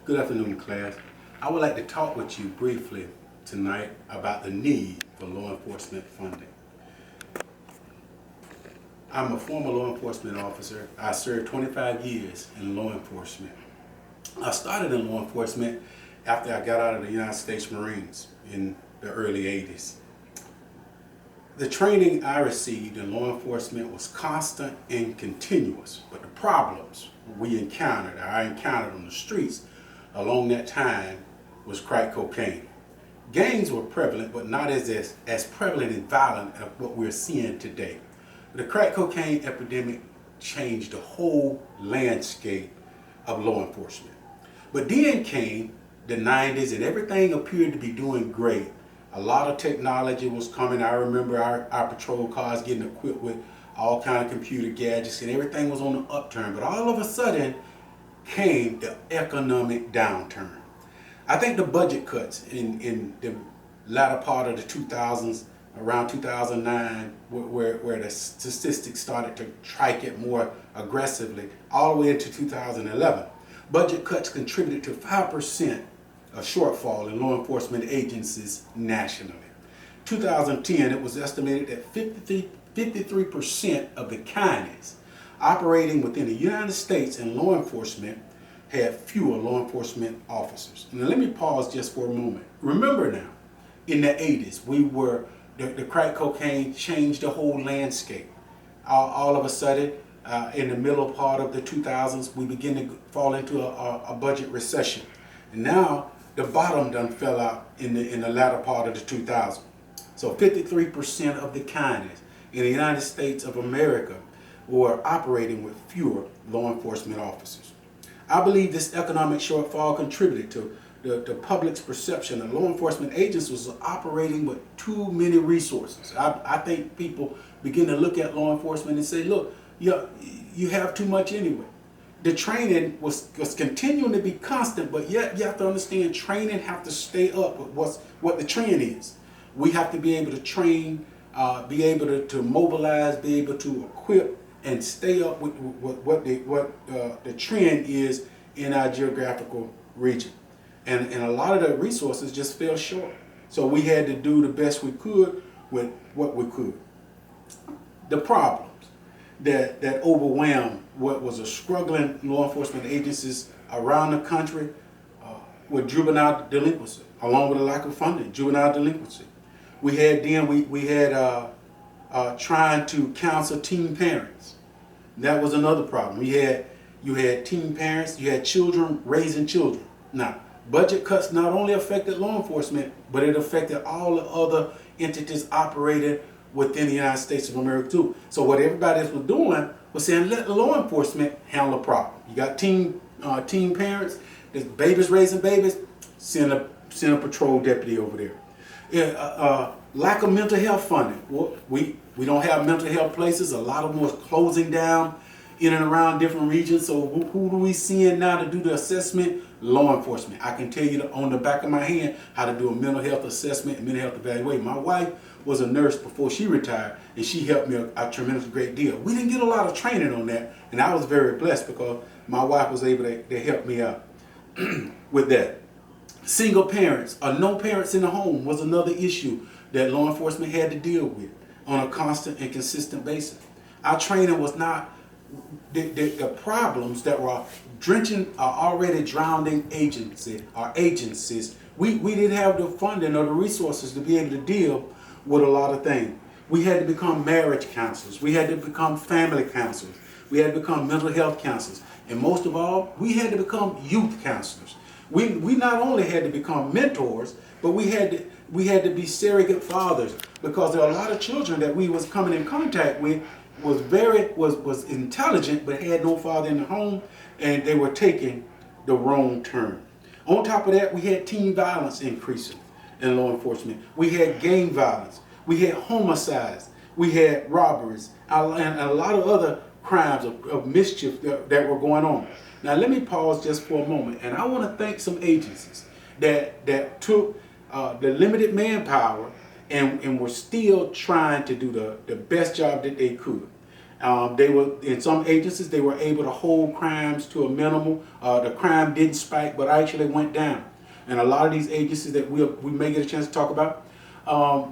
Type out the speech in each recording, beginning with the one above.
Good afternoon, class. I would like to talk with you briefly tonight about the need for law enforcement funding. I'm a former law enforcement officer. I served 25 years in law enforcement. I started in law enforcement after I got out of the United States Marines in the early 80s. The training I received in law enforcement was constant and continuous, but the problems I encountered on the streets along that time was crack cocaine. Gangs were prevalent, but not as prevalent and violent as what we're seeing today. The crack cocaine epidemic changed the whole landscape of law enforcement. But then came the 90s and everything appeared to be doing great. A lot of technology was coming. I remember our patrol cars getting equipped with all kind of computer gadgets and everything was on the upturn. But all of a sudden came the economic downturn. I think the budget cuts in the latter part of the 2000s, around 2009, where the statistics started to track it more aggressively, all the way into 2011. Budget cuts contributed to 5% of shortfall in law enforcement agencies nationally. 2010, it was estimated that 53% of the counties operating within the United States in law enforcement had fewer law enforcement officers. Now let me pause just for a moment. Remember now, in the 80s, the crack cocaine changed the whole landscape. All of a sudden, in the middle part of the 2000s, we begin to fall into a budget recession. And now, the bottom done fell out in the latter part of the 2000s. So 53% of the counties in the United States of America were operating with fewer law enforcement officers. I believe this economic shortfall contributed to the public's perception that law enforcement agents was operating with too many resources. I think people begin to look at law enforcement and say, look, you have too much anyway. The training was continuing to be constant, but yet you have to understand training have to stay up with what the trend is. We have to be able to train, be able to mobilize, be able to equip, and stay up with what the trend is in our geographical region. And a lot of the resources just fell short. So we had to do the best we could with what we could. The problems that overwhelmed what was a struggling law enforcement agencies around the country were juvenile delinquency, along with a lack of funding, juvenile delinquency. We had trying to counsel teen parents. That was another problem. You had teen parents, you had children raising children. Now, budget cuts not only affected law enforcement, but it affected all the other entities operating within the United States of America too. So what everybody else was doing was saying, let law enforcement handle the problem. You got teen parents, there's babies raising babies, send a patrol deputy over there. Lack of mental health funding. Well, we don't have mental health places. A lot of them was closing down in and around different regions. So who do we see now to do the assessment? Law enforcement. I can tell you on the back of my hand how to do a mental health assessment and mental health evaluation. My wife was a nurse before she retired, and she helped me a tremendous great deal. We didn't get a lot of training on that, and I was very blessed because my wife was able to help me out with that. Single parents or no parents in the home was another issue that law enforcement had to deal with on a constant and consistent basis. Our training was not the problems that were drenching or already drowning agencies. We didn't have the funding or the resources to be able to deal with a lot of things. We had to become marriage counselors. We had to become family counselors. We had to become mental health counselors. And most of all, we had to become youth counselors. We not only had to become mentors, but we had to be surrogate fathers, because there are a lot of children that we was coming in contact with was intelligent but had no father in the home, and they were taking the wrong turn. On top of that, we had teen violence increasing in law enforcement. We had gang violence. We had homicides. We had robberies and a lot of other crimes of mischief that were going on. Now let me pause just for a moment, and I want to thank some agencies that took the limited manpower and were still trying to do the best job that they could. They were in some agencies they were able to hold crimes to a minimal. The crime didn't spike, but actually went down. And a lot of these agencies that we may get a chance to talk about,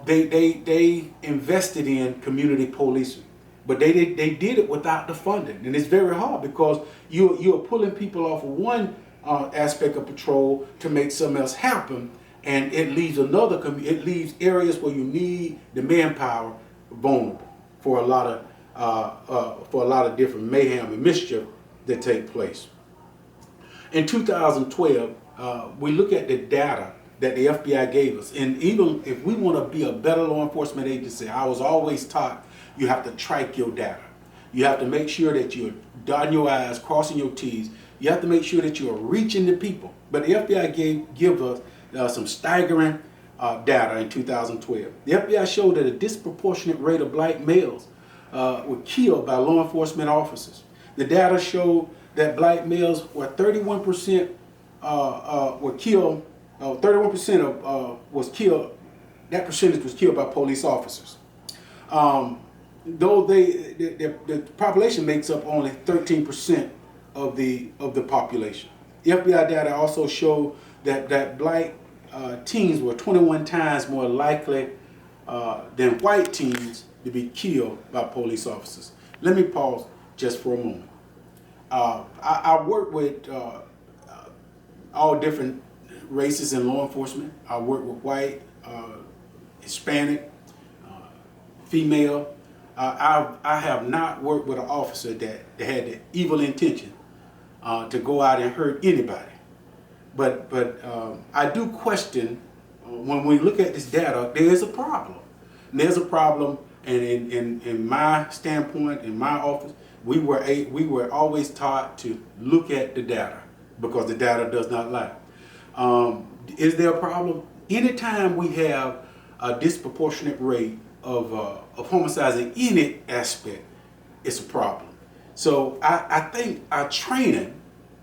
they invested in community policing, but they did it without the funding, and it's very hard because you're pulling people off of one aspect of patrol to make something else happen, and it leaves it leaves areas where you need the manpower vulnerable for a lot of different mayhem and mischief that take place. In 2012, we look at the data that the FBI gave us, and even if we want to be a better law enforcement agency, I was always taught you have to track your data. You have to make sure that you're dotting your I's, crossing your T's. You have to make sure that you're reaching the people. But the FBI give us some staggering data in 2012. The FBI showed that a disproportionate rate of black males were killed by law enforcement officers. The data showed that black males were 31% were killed. 31% was killed. That percentage was killed by police officers. Though the population makes up only 13% of the population. The FBI data also showed that black teens were 21 times more likely than white teens to be killed by police officers. Let me pause just for a moment. I work with all different races in law enforcement. I work with white, Hispanic, female. I have not worked with an officer that had the evil intention to go out and hurt anybody. But I do question, when we look at this data, there is a problem. And there's a problem, and in my standpoint, in my office, we were always taught to look at the data because the data does not lie. Is there a problem? Anytime we have a disproportionate rate of homicides in any aspect, it's a problem. So I think our training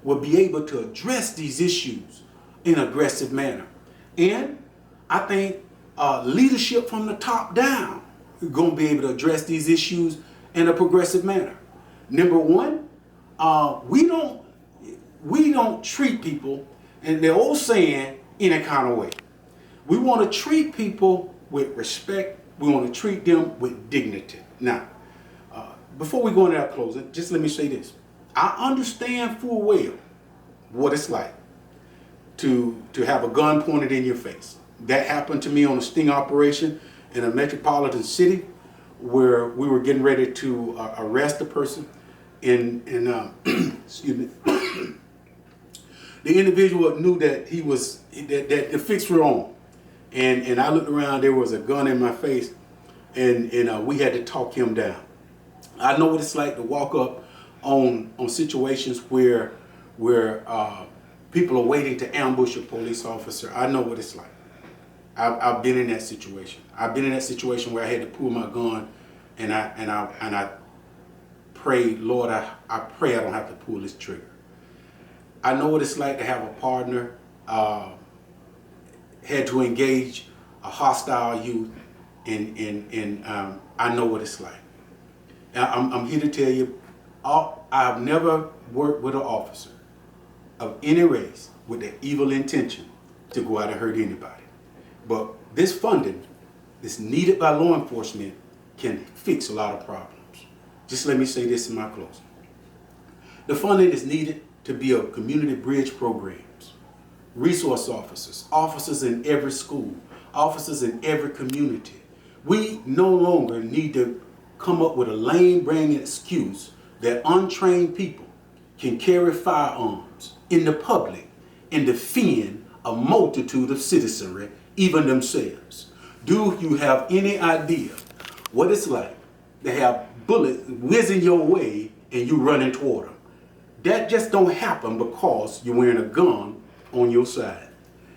will be able to address these issues in an aggressive manner. And I think leadership from the top down is going to be able to address these issues in a progressive manner. Number one, we don't treat people, and the old saying, any kind of way. We want to treat people with respect. We want to treat them with dignity. Now, before we go into our closing, just let me say this. I understand full well what it's like to have a gun pointed in your face. That happened to me on a sting operation in a metropolitan city where we were getting ready to arrest a person. Excuse me. The individual knew that that the fix were on, and I looked around. There was a gun in my face, and we had to talk him down. I know what it's like to walk up on situations where people are waiting to ambush a police officer. I know what it's like. I've been in that situation. I've been in that situation where I had to pull my gun, and I prayed, Lord, I pray I don't have to pull this trigger. I know what it's like to have a partner, had to engage a hostile youth, and I know what it's like. I'm here to tell you, I've never worked with an officer of any race with the evil intention to go out and hurt anybody. But this funding that's needed by law enforcement can fix a lot of problems. Just let me say this in my closing. The funding is needed to build community bridge programs, resource officers, officers in every school, officers in every community. We no longer need to come up with a lame-brain excuse that untrained people can carry firearms in the public and defend a multitude of citizenry, even themselves. Do you have any idea what it's like to have bullets whizzing your way and you running toward them? That just don't happen because you're wearing a gun on your side.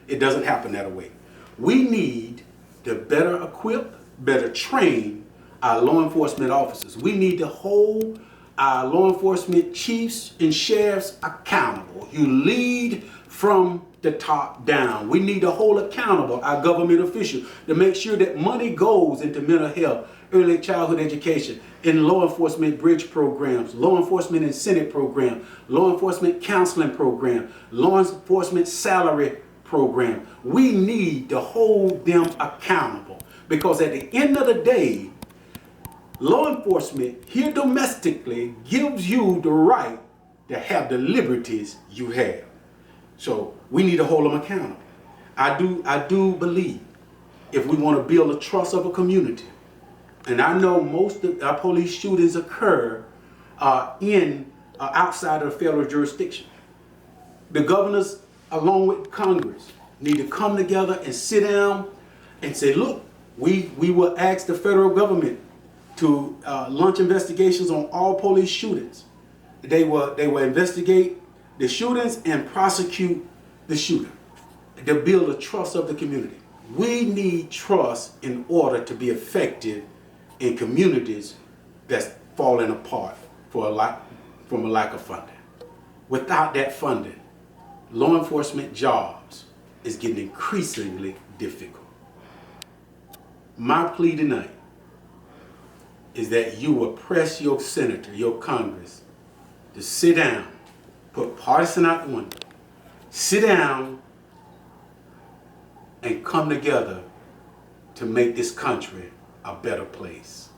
It doesn't happen that way. We need to better equip, better train our law enforcement officers. We need to hold our law enforcement chiefs and sheriffs accountable. You lead from the top down. We need to hold accountable our government officials to make sure that money goes into mental health, early childhood education, in law enforcement bridge programs, law enforcement incentive program, law enforcement counseling program, law enforcement salary program. We need to hold them accountable, because at the end of the day, law enforcement here domestically gives you the right to have the liberties you have. So we need to hold them accountable. I do believe if we want to build a trust of a community, and I know most of our police shootings occur outside of the federal jurisdiction. The governors, along with Congress, need to come together and sit down and say, look, we will ask the federal government to launch investigations on all police shootings. They will investigate the shootings and prosecute the shooter to build a trust of the community. We need trust in order to be effective in communities that's falling apart from a lack of funding. Without that funding, law enforcement jobs is getting increasingly difficult. My plea tonight is that you will press your senator, your Congress, to sit down, put partisan out the window, sit down and come together to make this country a better place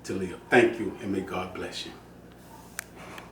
to live. Thank you, and may God bless you.